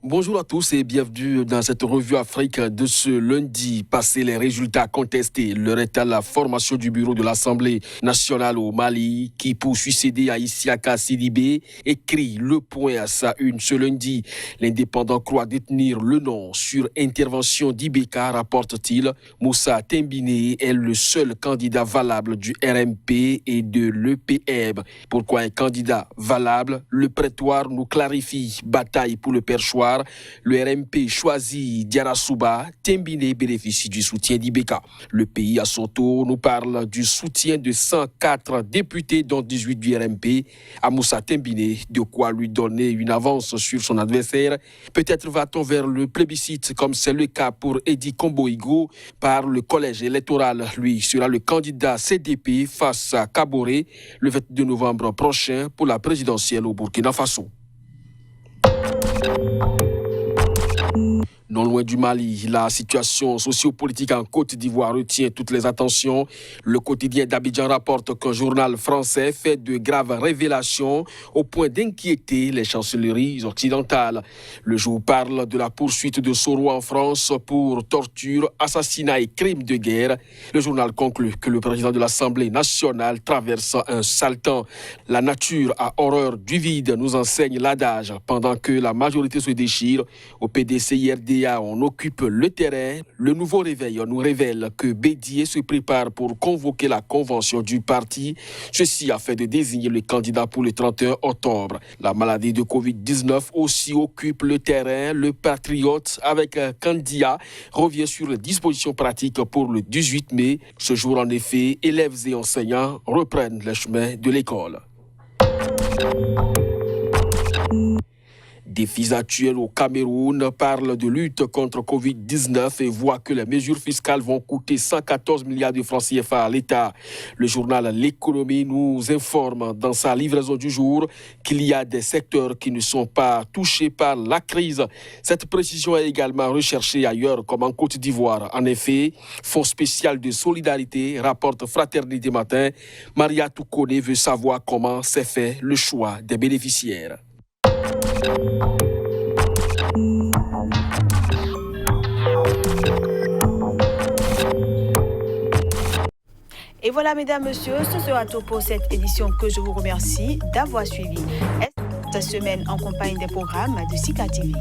Bonjour à tous et bienvenue dans cette revue Afrique de ce lundi. Passé les résultats contestés, l'heure est à la formation du bureau de l'Assemblée nationale au Mali qui, pour succéder à Isiaka Sidibé, écrit le point à sa une ce lundi. L'indépendant croit détenir le nom sur intervention d'Ibeka, rapporte-t-il. Moussa Tembine est le seul candidat valable du RMP et de l'EPM. Pourquoi un candidat valable? Le prétoire nous clarifie. Bataille pour le perchoir. Le RMP choisit Diara Souba, Tembine bénéficie du soutien d'Ibeka. Le pays à son tour nous parle du soutien de 104 députés dont 18 du RMP à Moussa Tembine, de quoi lui donner une avance sur son adversaire. Peut-être va-t-on vers le plébiscite comme c'est le cas pour Edi Kombo-Igo par le collège électoral. Lui sera le candidat CDP face à Kaboré le 22 novembre prochain pour la présidentielle au Burkina Faso. Non loin du Mali, la situation sociopolitique en Côte d'Ivoire retient toutes les attentions. Le quotidien d'Abidjan rapporte qu'un journal français fait de graves révélations au point d'inquiéter les chancelleries occidentales. Le jour parle de la poursuite de Soro en France pour torture, assassinat et crimes de guerre. Le journal conclut que le président de l'Assemblée nationale traverse un sale temps. La nature a horreur du vide, nous enseigne l'adage. Pendant que la majorité se déchire, au PDC-IRD, on occupe le terrain. Le nouveau réveil nous révèle que Bédié se prépare pour convoquer la convention du parti. Ceci afin de désigner le candidat pour le 31 octobre. La maladie de Covid-19 aussi occupe le terrain. Le patriote avec Kandia revient sur les dispositions pratiques pour le 18 mai. Ce jour, en effet, élèves et enseignants reprennent le chemin de l'école. Défis actuels au Cameroun parlent de lutte contre Covid-19 et voient que les mesures fiscales vont coûter 114 milliards de francs CFA à l'État. Le journal L'économie nous informe dans sa livraison du jour qu'il y a des secteurs qui ne sont pas touchés par la crise. Cette précision est également recherchée ailleurs comme en Côte d'Ivoire. En effet, Fonds spécial de solidarité, rapporte Fraternité Matin. Maria Toukone veut savoir comment s'est fait le choix des bénéficiaires. Et voilà, mesdames, messieurs, ce sera tout pour cette édition que je vous remercie d'avoir suivi. Cette semaine en compagnie des programmes de Sika TV.